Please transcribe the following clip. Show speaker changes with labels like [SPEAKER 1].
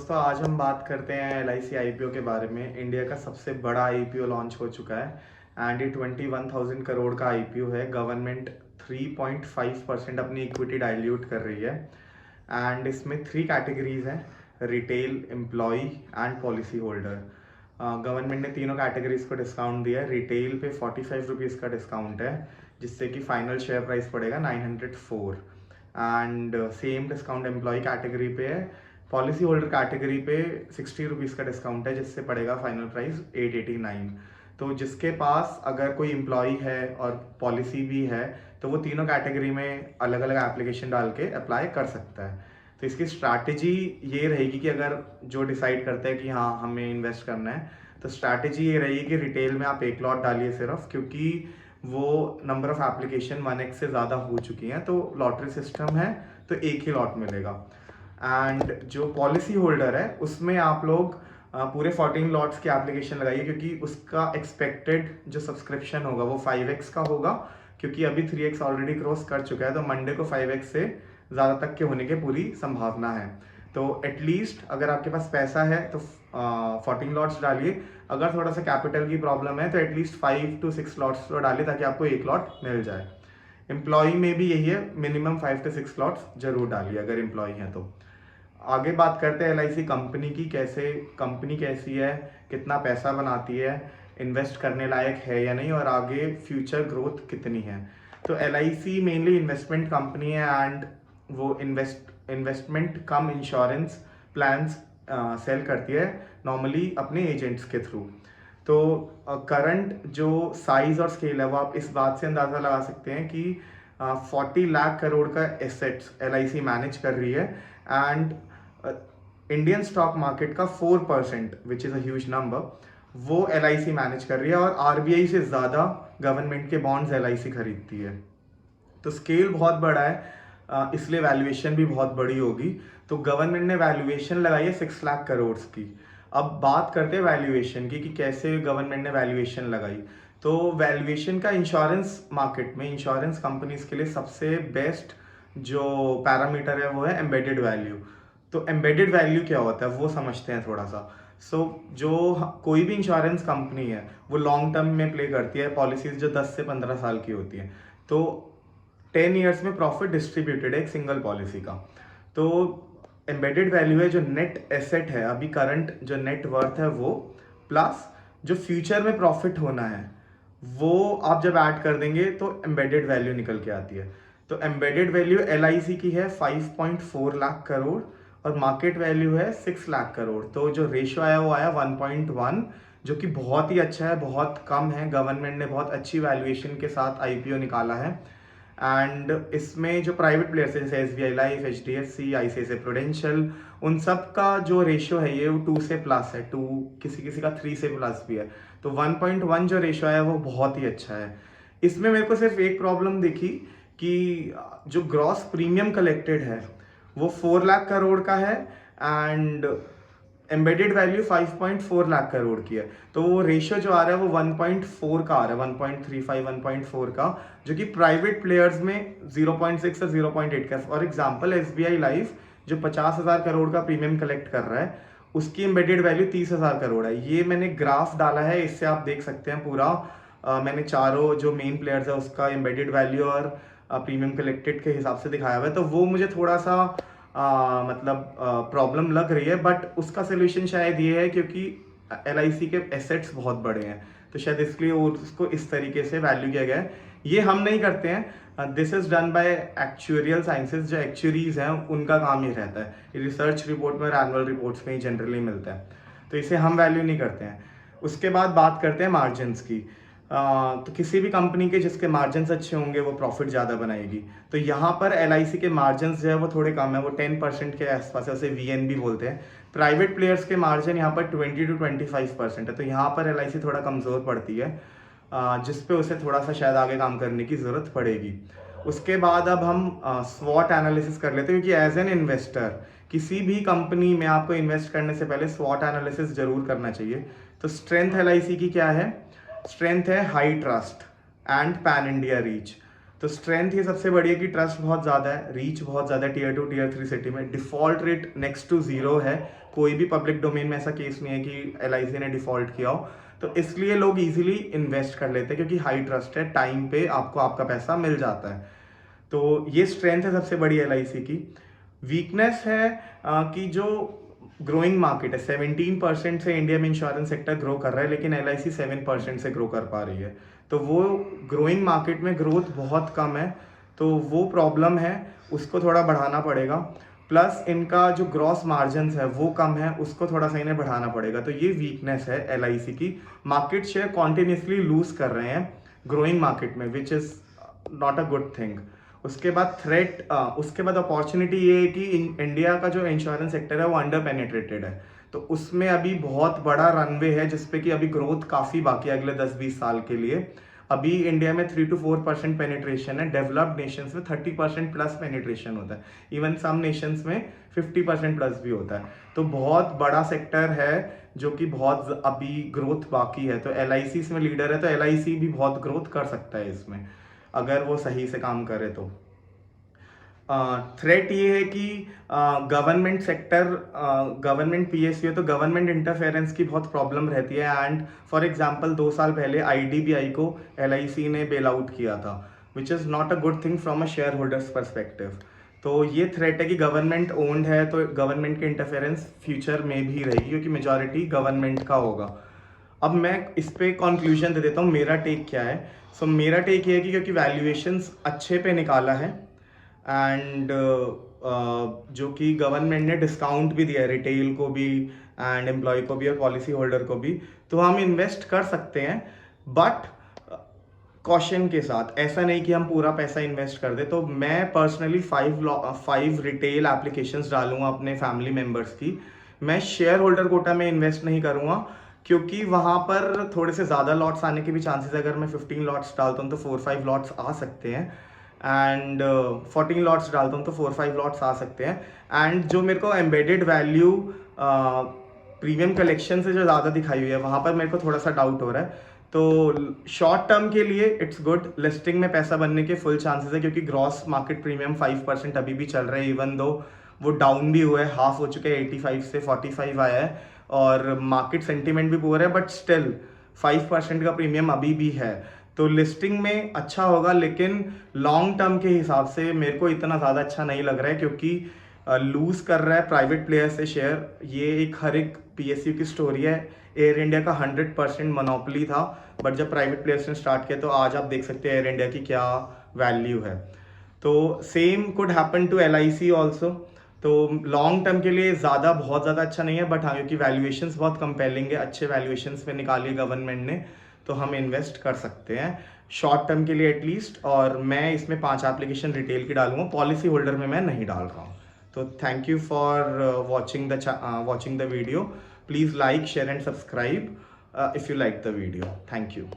[SPEAKER 1] दोस्तों आज हम बात करते हैं LIC IPO के बारे में। इंडिया का सबसे बड़ा IPO लॉन्च हो चुका है एंड ये 21,000 करोड़ का IPO है। गवर्नमेंट 3.5% अपनी इक्विटी डाइल्यूट कर रही है एंड इसमें 3 कैटेगरीज हैं, retail, employee and policy holder. Government ने तीनों कैटेगरीज को डिस्काउंट दिया है। रिटेल पे 45 रुपीज़ का डिस्काउंट है जिससे कि फाइनल शेयर प्राइस पड़ेगा 904 and same discount employee category पे है। पॉलिसी होल्डर कैटेगरी पे 60 रुपीज़ का डिस्काउंट है जिससे पड़ेगा फाइनल प्राइस 889। तो जिसके पास अगर कोई एम्प्लॉय है और पॉलिसी भी है तो वो तीनों कैटेगरी में अलग अलग एप्लीकेशन डाल के अप्लाई कर सकता है। तो इसकी स्ट्रैटेजी ये रहेगी कि अगर जो डिसाइड करता है कि हाँ हमें इन्वेस्ट करना है तो स्ट्रैटेजी ये रहेगी कि रिटेल में आप एक लॉट डालिए सिर्फ, क्योंकि वो नंबर ऑफ एप्लीकेशन 1x से ज़्यादा हो चुकी हैं। तो लॉटरी सिस्टम है तो एक ही लॉट मिलेगा। एंड जो पॉलिसी होल्डर है उसमें आप लोग पूरे 14 लॉट्स की एप्लीकेशन लगाइए, क्योंकि उसका एक्सपेक्टेड जो सब्सक्रिप्शन होगा वो 5x का होगा, क्योंकि अभी 3x ऑलरेडी क्रॉस कर चुका है। तो मंडे को 5x से ज़्यादा तक के होने की पूरी संभावना है। तो एटलीस्ट अगर आपके पास पैसा है तो 14 लॉट्स डालिए। अगर थोड़ा सा कैपिटल की प्रॉब्लम है तो एटलीस्ट 5 to 6 लॉट्स तो डालिए ताकि आपको एक लॉट मिल जाए। एम्प्लॉय में भी यही है, मिनिमम 5 to 6 लॉट्स जरूर डालिए अगर एम्प्लॉय हैं तो। आगे बात करते हैं LIC कंपनी की, कंपनी कैसी है, कितना पैसा बनाती है, इन्वेस्ट करने लायक है या नहीं, और आगे फ्यूचर ग्रोथ कितनी है। तो LIC मेनली इन्वेस्टमेंट कंपनी है एंड वो इन्वेस्टमेंट कम इंश्योरेंस प्लान्स सेल करती है नॉर्मली अपने एजेंट्स के थ्रू। तो करंट जो साइज और स्केल है वो आप इस बात से अंदाज़ा लगा सकते हैं कि 40 लाख करोड़ का एसेट्स LIC मैनेज कर रही है एंड इंडियन स्टॉक मार्केट का 4% which is a huge number वो LIC मैनेज कर रही है, और RBI से ज़्यादा गवर्नमेंट के बॉन्ड्स LIC खरीदती है। तो स्केल बहुत बड़ा है, इसलिए वैल्यूएशन भी बहुत बड़ी होगी। तो गवर्नमेंट ने वैल्यूएशन लगाई है 6 लाख करोड़ की। अब बात करते हैं वैल्यूएशन की कि कैसे गवर्नमेंट ने वैल्यूएशन लगाई। तो वैल्यूएशन का इंश्योरेंस मार्केट में इंश्योरेंस कंपनीज के लिए सबसे बेस्ट जो पैरामीटर है वो है एम्बेडेड वैल्यू। तो एम्बेडेड वैल्यू क्या होता है वो समझते हैं थोड़ा सा। जो कोई भी इंश्योरेंस कंपनी है वो लॉन्ग टर्म में प्ले करती है पॉलिसीज जो 10 से 15 साल की होती है। तो 10 ईयर्स में प्रॉफिट डिस्ट्रीब्यूटेड है एक सिंगल पॉलिसी का। तो एम्बेडेड वैल्यू है जो नेट एसेट है, अभी करंट जो नेट वर्थ है वो, प्लस जो फ्यूचर में प्रॉफिट होना है वो आप जब ऐड कर देंगे तो एम्बेडेड वैल्यू निकल के आती है। तो एम्बेडेड वैल्यू LIC की है 5.4 लाख करोड़ और मार्केट वैल्यू है 6 लाख करोड़। तो जो रेशियो आया वो आया 1.1, जो कि बहुत ही अच्छा है, बहुत कम है। गवर्नमेंट ने बहुत अच्छी वैल्यूएशन के साथ IPO निकाला है एंड इसमें जो प्राइवेट प्लेयर्स है जैसे SBI life, HDFC, ICICI prudential, उन सब का जो रेशियो है ये 2 से प्लस है, 2 किसी किसी का 3 से प्लस भी है। तो 1.1 जो रेशियो है वो बहुत ही अच्छा है। इसमें मेरे को सिर्फ एक प्रॉब्लम दिखी कि जो ग्रॉस प्रीमियम कलेक्टेड है वो 4 लाख करोड़ का है and embedded value 5.4 lakh crore की है। तो वो रेशियो जो आ रहा है वो 1.4 का आ रहा है, 1.35 1.4 का, जो कि प्राइवेट प्लेयर्स में 0.6 से 0.8 का। फॉर एग्जांपल SBI लाइफ जो 50,000 करोड़ का प्रीमियम कलेक्ट कर रहा है उसकी एम्बेडेड वैल्यू 30,000 करोड़ है। ये मैंने ग्राफ डाला है, इससे आप देख सकते हैं पूरा। मैंने चारों जो मेन प्लेयर्स है उसका एम्बेडेड वैल्यू और प्रीमियम कलेक्टेड के हिसाब से दिखाया हुआ है। तो वो मुझे थोड़ा सा मतलब प्रॉब्लम लग रही है, बट उसका सोल्यूशन शायद ये है क्योंकि LIC के एसेट्स बहुत बड़े हैं तो शायद इसलिए उसको इस तरीके से वैल्यू किया गया है। ये हम नहीं करते हैं, this is done by actuarial sciences. जो एक्चुरीज हैं उनका काम ही रहता है, ये रिसर्च रिपोर्ट में और एनुअल रिपोर्ट्स में ही जनरली मिलता है, तो इसे हम वैल्यू नहीं करते हैं। उसके बाद बात करते हैं मार्जिन्स की। तो किसी भी कंपनी के जिसके मार्जिन्स अच्छे होंगे वो प्रॉफिट ज़्यादा बनाएगी। तो यहाँ पर LIC के मार्जिन्स जो है वो थोड़े कम है, वो 10% के आसपास है, उसे VNB बोलते हैं। प्राइवेट प्लेयर्स के मार्जिन यहाँ पर 20 to 25% है। तो यहाँ पर LIC थोड़ा कमज़ोर पड़ती है, जिस पे उसे थोड़ा सा शायद आगे काम करने की ज़रूरत पड़ेगी। उसके बाद अब हम स्वॉट एनालिसिस कर लेते हैं, क्योंकि एज एन इन्वेस्टर किसी भी कंपनी में आपको इन्वेस्ट करने से पहले स्वॉट एनालिसिस जरूर करना चाहिए। तो स्ट्रेंथ LIC की क्या है? स्ट्रेंथ है high trust and pan India reach. तो स्ट्रेंथ ये सबसे बड़ी है कि ट्रस्ट बहुत ज़्यादा है, रीच बहुत ज़्यादा है टीयर 2 टीयर 3 सिटी में, default rate next to zero है, कोई भी पब्लिक डोमेन में ऐसा केस नहीं है कि LIC ने डिफ़ॉल्ट किया हो। तो इसलिए लोग इजीली इन्वेस्ट कर लेते हैं क्योंकि हाई ट्रस्ट है, टाइम पे आपको आपका पैसा मिल जाता है। तो ये स्ट्रेंथ है सबसे बड़ी LIC की। वीकनेस है कि जो ग्रोइंग मार्केट है, 17% से इंडिया में इंश्योरेंस सेक्टर ग्रो कर रहा है, लेकिन LIC 7% से ग्रो कर पा रही है। तो वो ग्रोइंग मार्केट में ग्रोथ बहुत कम है, तो वो प्रॉब्लम है, उसको थोड़ा बढ़ाना पड़ेगा। प्लस इनका जो ग्रॉस मार्जिन है वो कम है, उसको थोड़ा सा इन्हें बढ़ाना पड़ेगा। तो ये वीकनेस है LIC की। मार्केट शेयर कॉन्टिन्यूसली लूज कर रहे हैं ग्रोइंग मार्केट में, which is not a good thing. उसके बाद थ्रेट, उसके बाद अपॉर्चुनिटी ये है कि इंडिया का जो इंश्योरेंस सेक्टर है वो अंडर पेनिट्रेटेड है, तो उसमें अभी बहुत बड़ा रनवे है जिसपे कि अभी ग्रोथ काफ़ी बाकी है अगले 10-20 साल के लिए। अभी इंडिया में 3 to 4% पेनिट्रेशन है, डेवलप्ड नेशंस में 30% प्लस पेनिट्रेशन होता है, इवन सम नेशंस में 50% प्लस भी होता है। तो बहुत बड़ा सेक्टर है जो कि बहुत अभी ग्रोथ बाकी है। तो LIC इसमें लीडर है, तो LIC भी बहुत ग्रोथ कर सकता है इसमें अगर वो सही से काम करे तो। थ्रेट ये है कि गवर्नमेंट सेक्टर, गवर्नमेंट PSU है तो गवर्नमेंट इंटरफेरेंस की बहुत प्रॉब्लम रहती है। एंड फॉर एग्जांपल 2 साल पहले IDBI को LIC ने बेल आउट किया था, which is not a good thing from a share holders perspective. तो ये थ्रेट है कि गवर्नमेंट ओन्ड है तो गवर्नमेंट की इंटरफेरेंस फ्यूचर में भी रहेगी क्योंकि मेजॉरिटी गवर्नमेंट का होगा। अब मैं इस पे कंक्लूजन दे देता हूँ, मेरा टेक क्या है। सो मेरा टेक ये है कि क्योंकि वैल्यूएशंस अच्छे पे निकाला है एंड जो कि गवर्नमेंट ने डिस्काउंट भी दिया है रिटेल को भी एंड एम्प्लॉय को भी और पॉलिसी होल्डर को भी, तो हम इन्वेस्ट कर सकते हैं, बट कॉशन के साथ। ऐसा नहीं कि हम पूरा पैसा इन्वेस्ट कर दे। तो मैं पर्सनली 5 रिटेल एप्लीकेशंस डालूंगा अपने फैमिली मेम्बर्स की। मैं शेयर होल्डर कोटा में इन्वेस्ट नहीं करूंगा क्योंकि वहाँ पर थोड़े से ज़्यादा लॉट्स आने के भी चांसेस है। अगर मैं 15 लॉट्स डालता हूँ तो 4-5 लॉट्स आ सकते हैं, एंड 14 लॉट्स डालता हूँ तो 4-5 लॉट्स आ सकते हैं। एंड जो मेरे को एम्बेडेड वैल्यू प्रीमियम कलेक्शन से जो ज़्यादा दिखाई हुई है वहाँ पर मेरे को थोड़ा सा डाउट हो रहा है। तो शॉर्ट टर्म के लिए इट्स गुड, लिस्टिंग में पैसा बनने के फुल चांसेस है क्योंकि ग्रॉस मार्केट प्रीमियम 5% अभी भी चल रहे हैं, इवन दो वो डाउन भी हुआ है, हाफ हो चुके हैं, 85 से 45 आया है और मार्केट सेंटीमेंट भी पूरा है, बट स्टिल 5% का प्रीमियम अभी भी है। तो लिस्टिंग में अच्छा होगा, लेकिन लॉन्ग टर्म के हिसाब से मेरे को इतना ज़्यादा अच्छा नहीं लग रहा है क्योंकि लूज कर रहा है प्राइवेट प्लेयर से शेयर। ये एक हर एक PSU की स्टोरी है। एयर इंडिया का 100% मोनोपोली था, बट जब प्राइवेट प्लेयर्स ने स्टार्ट किया तो आज आप देख सकते हैं एयर इंडिया की क्या वैल्यू है। तो same could happen to LIC also. तो लॉन्ग टर्म के लिए ज़्यादा बहुत ज़्यादा अच्छा नहीं है, बट हाँ क्योंकि वैल्यूएशंस बहुत कंपेलिंग है, अच्छे वैल्यूएशंस पे निकाली गवर्नमेंट ने, तो हम इन्वेस्ट कर सकते हैं शॉर्ट टर्म के लिए एटलीस्ट। और मैं इसमें 5 एप्लीकेशन रिटेल की डालूंगा, पॉलिसी होल्डर में मैं नहीं डाल रहा हूँ। तो thank you for watching the video. Please like, share and subscribe if you like the video. Thank you.